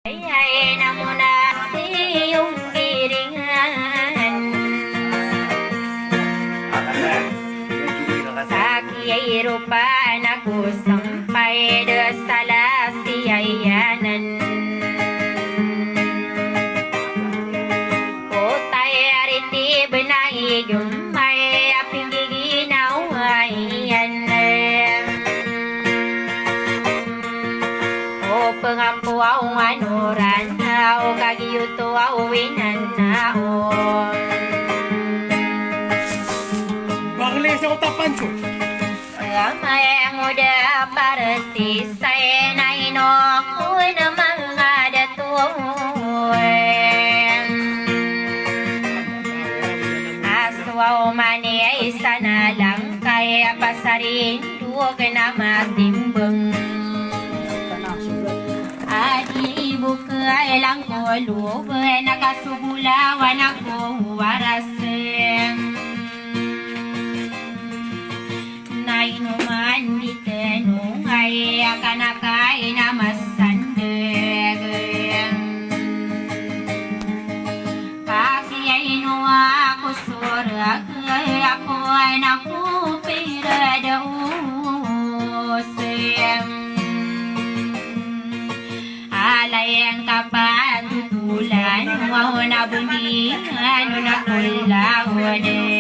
Ay na muna sa iyong giringan. Sa kiyayro pa na kusampay da sala siyayanan. O tayariti benay gumay aping giginawayan. O pengapuaw manuran o kagiyuto awinan na o. Bangli sa utapancho. Ramay muda para si say na inoko na mga datuan. Aswaw mani ay sana lang kaya pasarin duwag na matimbang. Adi ibu kay lang ko loob nakasubulawan ako warasin. Nainuman di tenung ay akanakay na masandag. Kasi ay inuwa ako surag ako ay nakupira dausem. Alayang kapatutulan wow na bundihan na kulawadem.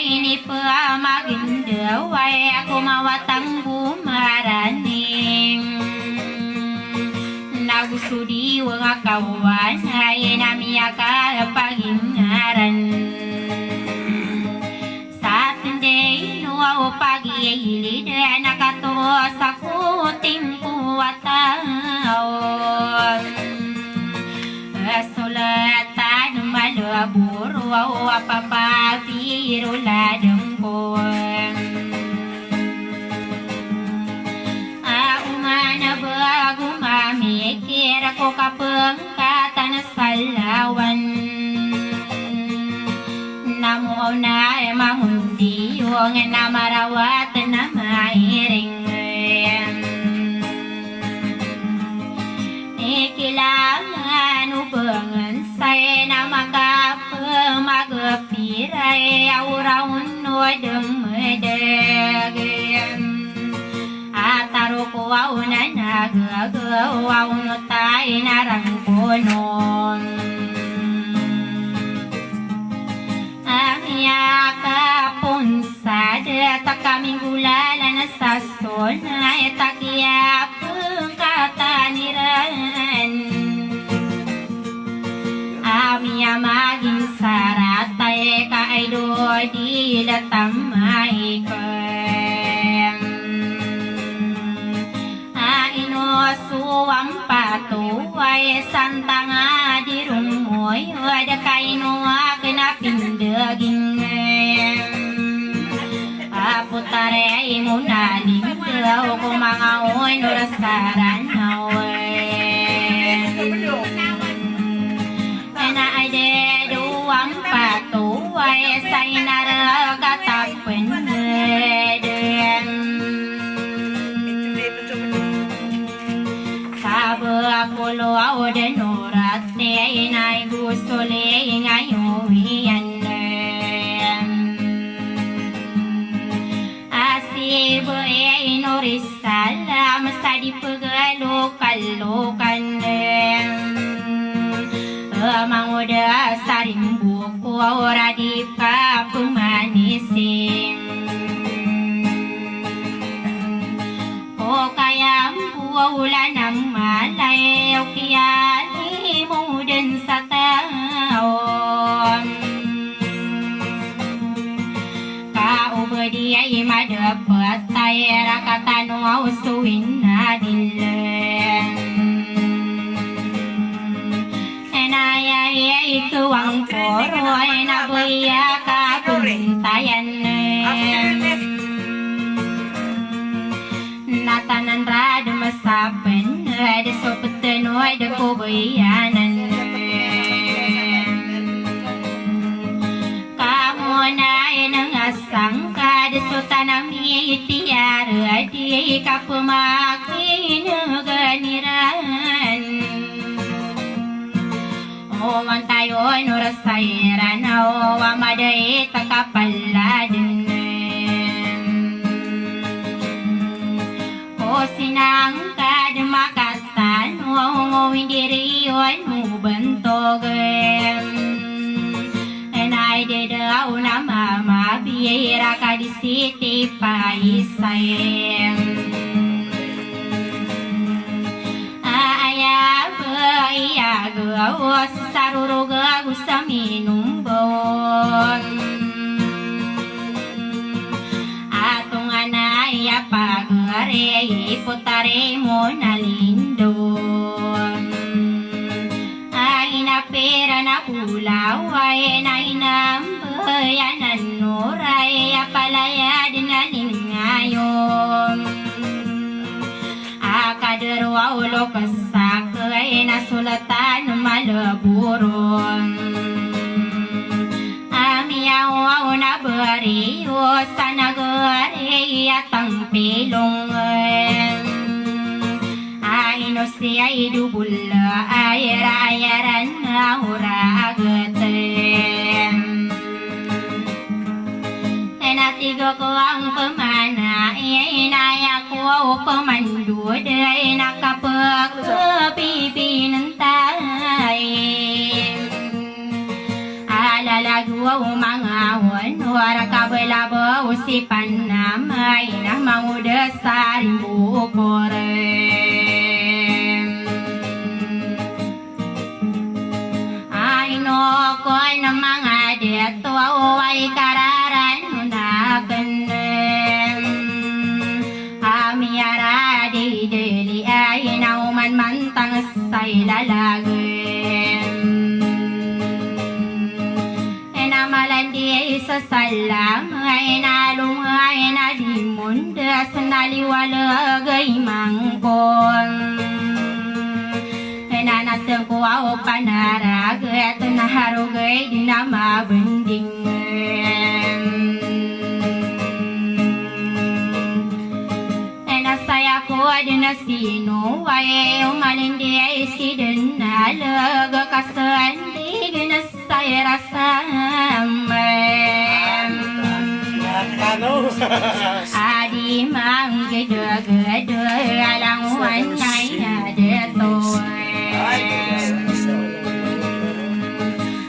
Ini pa magindaw ay ako mawatang bumaraning. Nagusudi wang kawan ay namiya ka pagingaran. Sa tinday nuaw pag-iilid nakatuos ako timpuwataon. Sulatan malaburo apapapiro ladang ko. Umana bago mamikir ako kapangkatan sa lawan. Namuaw na mamundi yung namarawat na mairing. Ikilangan ubangan say na magpapiray auraun no dumedagam. Ataro ko aw na nagagaw no tayo narangkonon. Punsada ta kaming gulala na sa sona takiyapang kataniran. Ami maging saratay ka ay do di latamay ka. Inusuang patuway santa nga dirong moy wada kainuwa kinapindaging. Putare mo na lingkaw kung mga oy nurasaran na na ay deduang patuway sa inaragatapen Sabo ako luaw denurat ni inay gusto li ngayon yan. Ibu inorisala masa di pagalokan Amang udah saring buku ora di pemanisim. O kaya ulan ng malay o kiyali mo din sa taon. Di ay madapat tayo rakatanong usuin na dilan. Enayay ito ang poro ay nabuya ka puntayan. Natanan rado masapan de sopetenoy de kubayanan. Kamu na ay nangasang ka de sotanami itiyara gadi kapemakin ganiran o mantayo nurasairan o amadai takapaladin o sinang kadmakatan o indiri o bantog ay dedaw na mama biyera ka di city paisay ayag iyag sarurugag sa minumbon atong anay apagare iputare mo nalindon pera na ulaw ay na inambayanan nuray apalaya din na lingayon akadarwa ulo kasakay nasulatan malaburon amiyaw na bariyo sa nagari atang pilong no siya idubula ayaran na uragaten natigo ko ang pamana inaya ko pamandud ay nakapagpipinantay alalagwa umangawan wara kabalabaw si panamay na mangudasarin bukore ko na mga dito ay kararan na kandem amiyara di dili ay nauman mantang say lalagem enamalandi sa salang ay nalungay na dimundas naliwalag ay mangkon nanatang ko ako panarag at naharugay din na mabanding nasaya ko din na sino ay umalindi ay sidin na laga kasandig na saya rasam adi mang gede-gede alang wanay adeto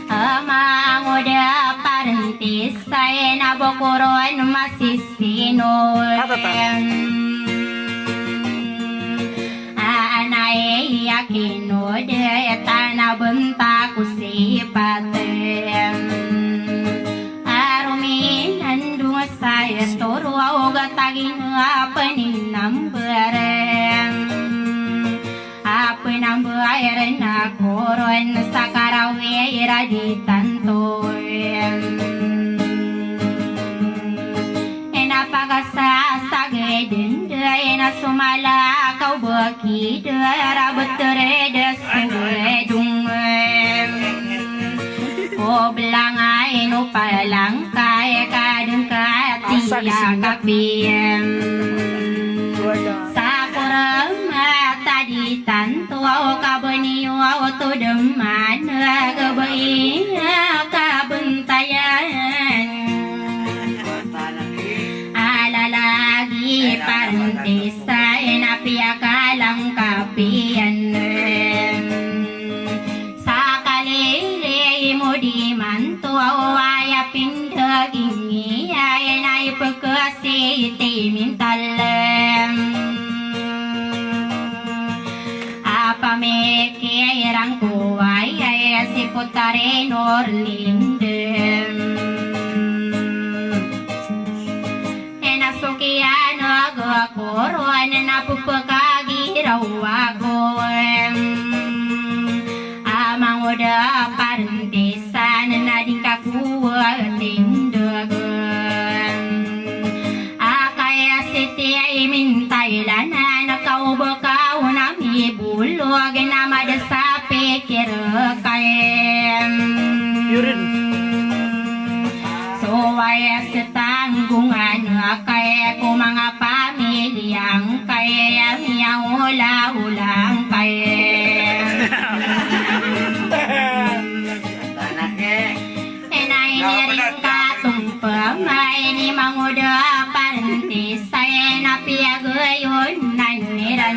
Amangoda parentis ay nabokoron masisino Anay yakinod etanabunta kusipatem Aruminan dunga saya toro agatagin apaninambarem Penambayaran na koron sa karawira di tanto napakasasagay din day na sumala kau baki darabot redes sedung o belangay no palang kaya kadang katiya kapiem sa kurang tadi tanto kabaniyo to deman gabai kabentayan alalagi parentesa enapiakalang kapian sa kalili mo di manto ay pindaging ay naipagkasi timintalam pamekirang kuway ay si putare norlindem enasukian agakoron napupagagiraw ako amang uda parentesan na din kakuwa tindagan akaya siti ay mintailan na nakaubaw nami bulog na madasapi kirakayem so ay sa tanggungan kaya ko mga pamilya liang kaya yang ulang kaya enai ring katung pemai ni manguda panti saya napi agayun naniran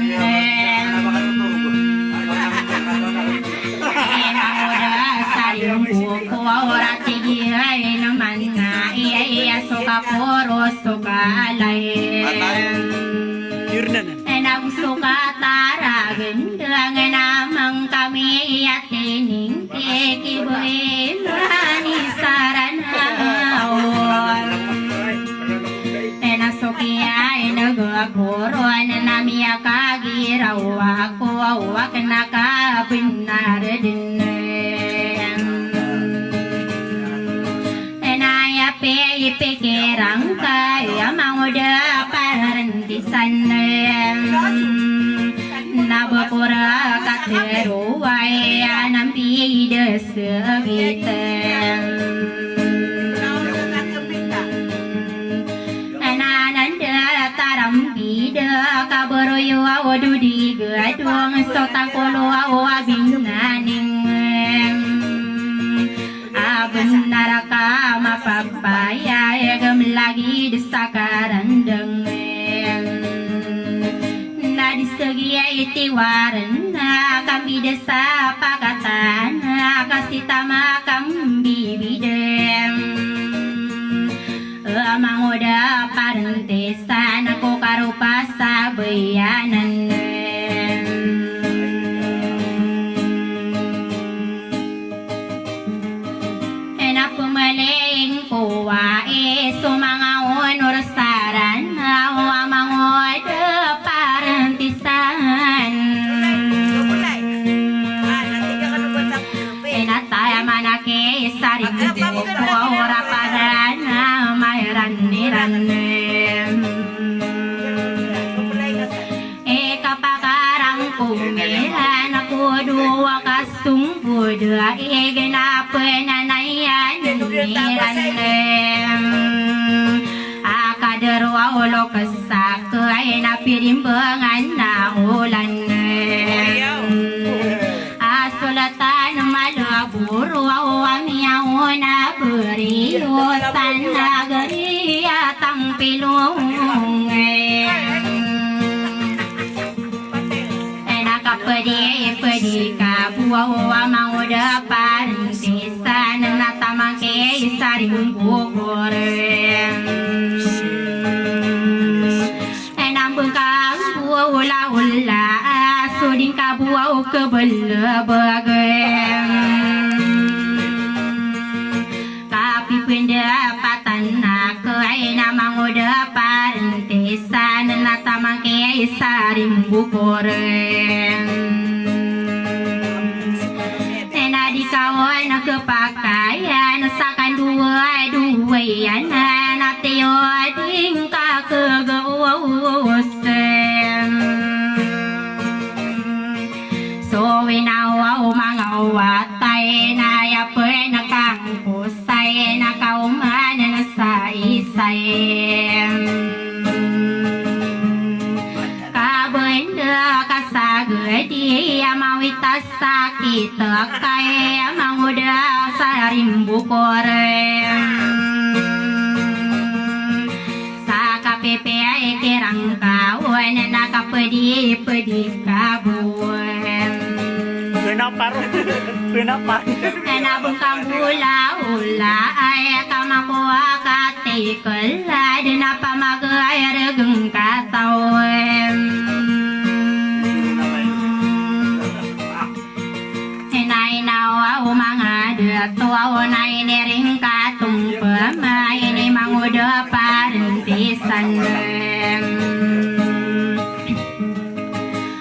manguda saring buku ora tigi naman na iya suka poros suka lain enang suka taragin dengan namang kami yatining kikibuin mani saranaon enang sukiya enagakuron namiya kagiraw ako awak nakabinar din pikirang kaya manguda parantisan nabapura kateruay anampides vitem anananda tarambida kabaroyo awdudi gadong sotakolo awabinaning naraka mapapaya egam lagi desakarandeng na disegia itiwaran na kami desa pakatan kasih tama kami bidem amang udah parentesan aku karupa sabayanan pemaling kuwae sumangaon ursaran awa mangod parentisan enataya manake saring buku ora padan mayran niran kapakarang kumihan aku dua kasunggu dua genapa nanayan niran akaderwa ulo kesak ay napirimbangan na ulan asulatan malaburo awamiyaw na beriusan nagari atang pilong pedi kabuawa manguda parantisan natamangke saring bogor enambung kabuawa ula suding kabuawa kebelebag kapi pendapatan nak aina manguda parantisan natamangke saring bogor kawan kepakaian sakan dua yan nateo ding ka kegawusen so winawa mga watay na yapen kang kusay na kauman na sa isay kasagadi amawita sakit kaya manguda saring bukor sa kapepe ay kirang kawan nakapedi kabuan Pinapar nabung kambula-ula ay kamakuha katikol ay dinapamagay regung katawan nawa mga datuwa na iniring katung pamay ni manguda parantisan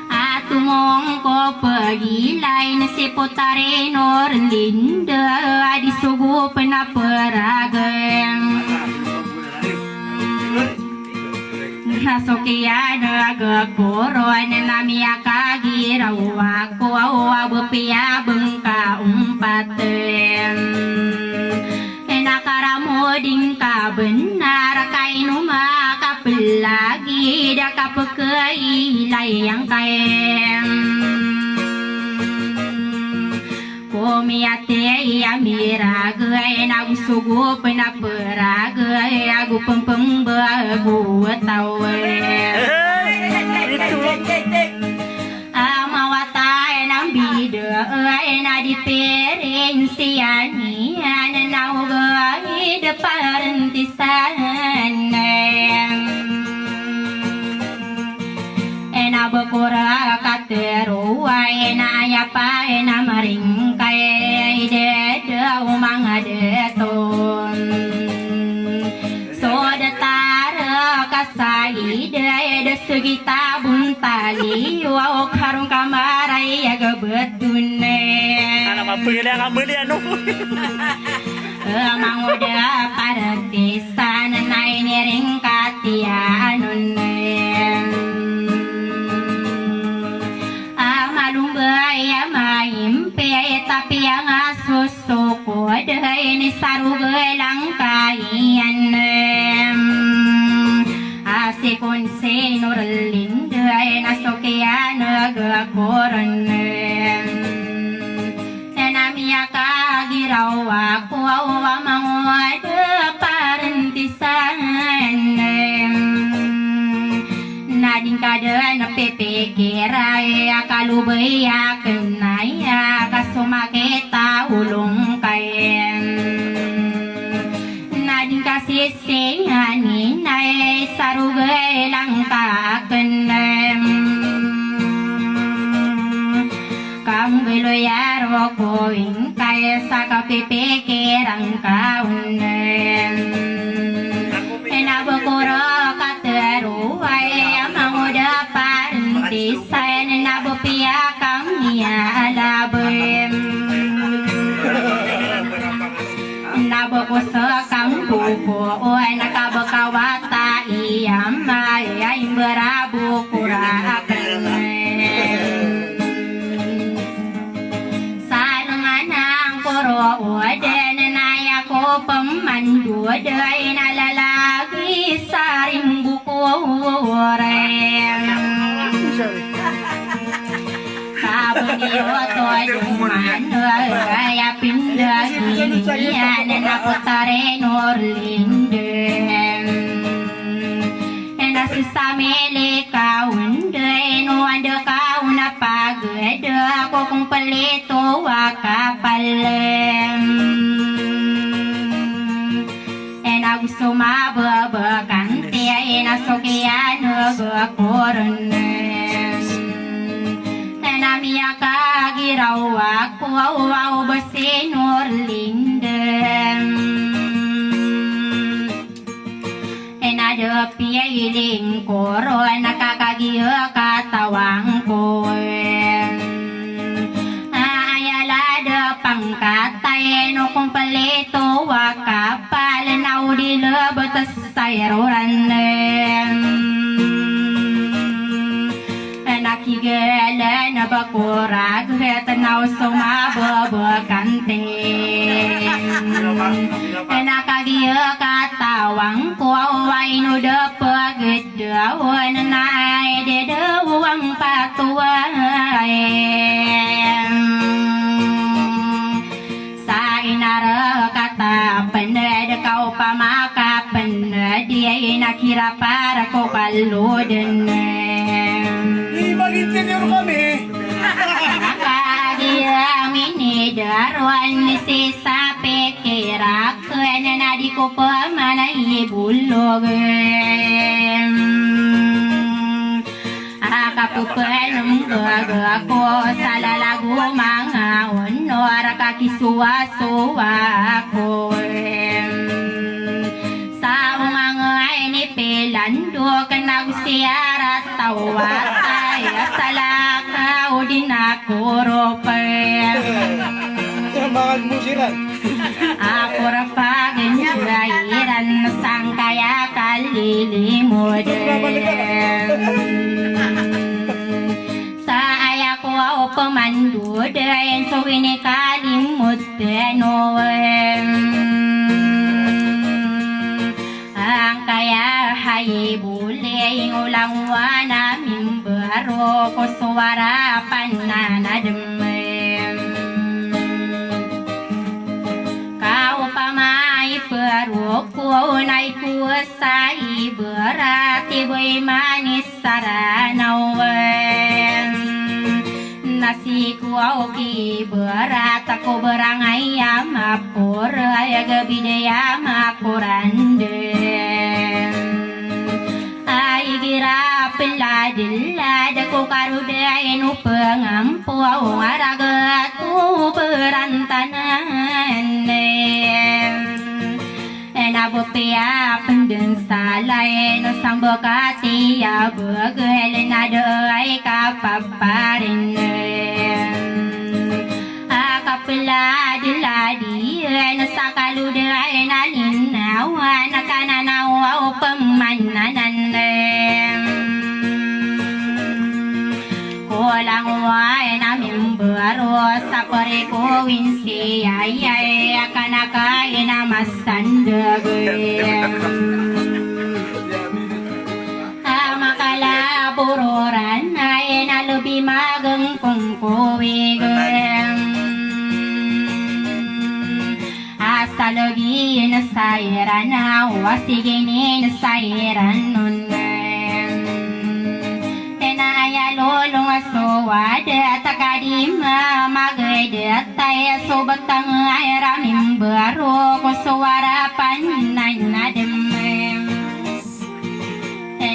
atungong ko pagilay na si Putarino Linda adisugo panaparagan Nasukiyan agakoron namiya kagiraw ako awabupia bengka umpaten nakaramo ding ka benar kay numakapilagi ida kapekai layang kaem Komiate amiragai nagu sugu penaperagai aku pempem bagu tawe Amawatai nang bida na di perensiani anau gai depan tisan ena bekura kateru ena ya pa ena maringkai de umang adeton so de tara kasai de sugita buntali wa karung kamarai ya gebetune ana mapilih ngamelian nu mang udah paratisan nai nering katianun tapi yang asusuko dahai ni sarugelang kayan asikon sinurlin dahai nasokian agakoran enamia kagiraw ako awamangwad parantisan nading kada na pepekiray akalubay akanay akasumakita ulong kayen nading kasisiyanin ay sarugay lang kakanay kambiloyaro ko kaya sa kapipikirang kaunay enabukuro kateru ay amanguda parantisan nabupiya kamiya alabim nabukuso kang buko o nakabakawata iyamay ay berabukura sana manang kuro o denanaya ko pemandu day nalalagi saring buko Sabuniyo to juman ya pindah ginian naputare norlinde ena sisamele kaunde no ande kauna pagede ko kung pelito wakapalem ena gusto mababakante ena sokian gakoron Namia kagiraw ako awaw basinor lindem enada piailing koro nakakagiya katawang ko ayalada pangkatay no kumpalito wakapal naudila batas sayroran nakigala na bakurag tanaw sumababakante nakagiya katawang ko ay no dapagdawan na ay dedawang patuway sa inara katapan kau pamakapan di nakira para ko kaludan Mag-interior kami. Nakagiyamini darwan si sape kirak na di ko pa manay bulog akapupan mga ko sa lalago mga honor kakisuwa-suwa ko sa mga inipilando kanagsiyarat tawatay salakaw din ako ropem Samahan mo sila. ako rapagin gairan sang kaya kalilimod sa ayak ko pemandud so ini kalimut noem ang kaya ay bule ulang wana mimbaro ko suara pananadem kau pamai peroko nai kuasai berarti boy manis saranawen nasi kuau ki berat aku berangai amapur ya gebidaya makurande ai gira peladilla daku karudain pengampu araga tu berantanan Nabo pia pendeng salai no sambo kati ya begel nado ai kapaparin akapela diladi no sakalu dai nalin nawa nakana nawa pemananan kolang wae na mimbaro sapore ko winsi ay akanaka ina masandage amakala buroran ay na lubi mageng kongkowigem asalagi na sayran wasigini na sayran nun lolong aswada takadima magede tay sobatang ayra mimbaro ko suara pananadem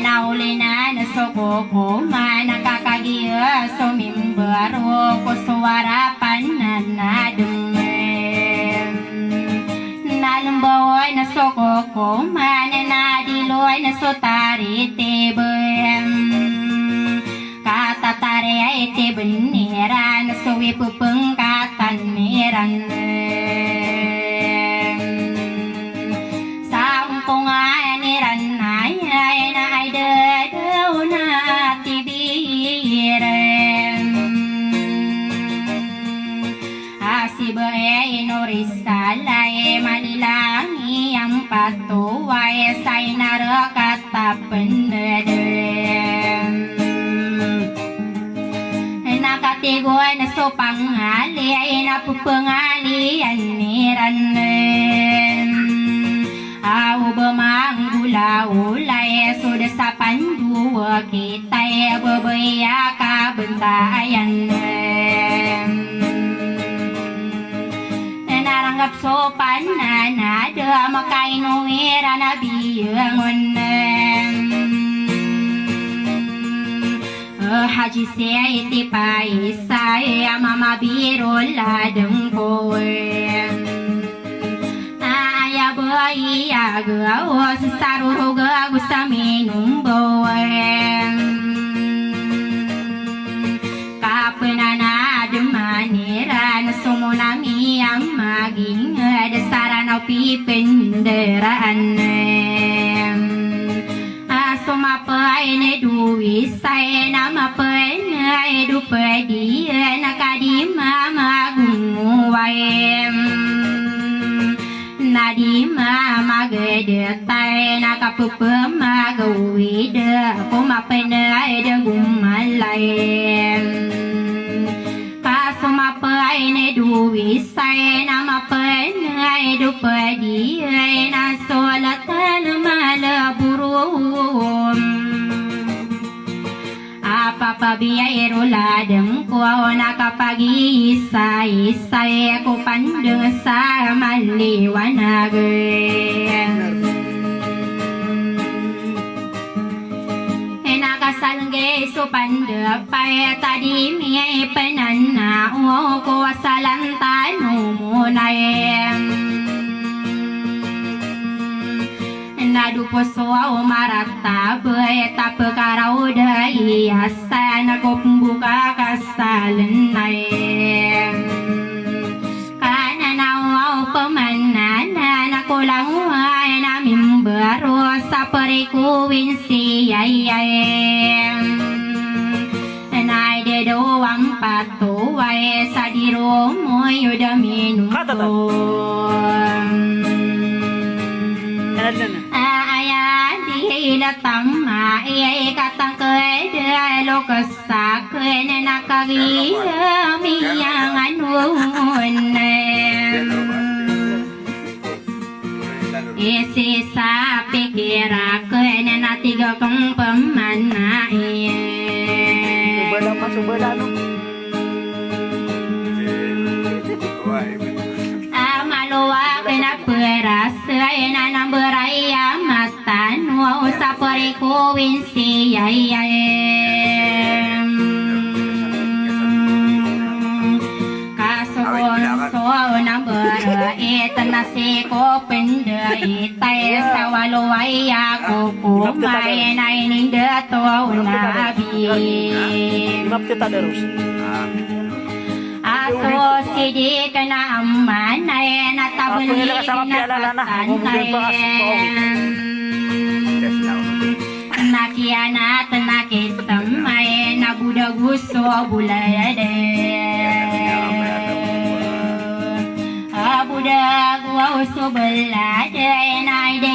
naulina na sokoko manakakagia so mimbaro ko suara pananadem nalambawa na sokoko mananadiloy na sotarite bem tatare ite beneran suwi pupeng kataneran sampung aniran ayai na aida dauna tibiren asibae norisalai manilangi yang patuwai sainara kata peneden nakatigoy na sopangali ay napupangali aniran au bemanggula-ulay sudah sa pandua kita bebaya kabentayan naranggap sopan na nada makainuira na biyangon haji saya iti pai saya mama biro ladeng kowe ayah bayi agawas saruh gagus minum bawen kapenana demaniran sumunami yang maging dasaran opi penderaan sumapai ne duwi saya nama penai du pedi nakadima magungwaem nadima magede tai nakapupe magawide puma penai de gumalaem sumapai ne duwi saya nama penai du pedi nasolatan malaburum apa biairo ladeng ko nakapagi isa ko pandeng sa maliwanag nakasalge so pandapay tadi mi penana o ko salantano munayem nadupo so marata bay tapakarao dai asana ko pembuka kasalan nayem kananaw pamanana nakulang ay namin baro sa pariku winsi ayayem naide doang patuway sa diro mo yudamin ayadi tama iya katang kede lo kesak kene nakagi miyang anun isi sapi kira kene na tiga kong pemana amaluwa kena peras kena nang beraya mata nuwa usapari kuwin siya kasukon nang berait nasi ko pendai tay sawaluway ako kumay na ininda to nabi aso sidi kena aman ay natabuli natanay nakianat nakitamay nabuda gusto bulayade abuda gusto bulade nay de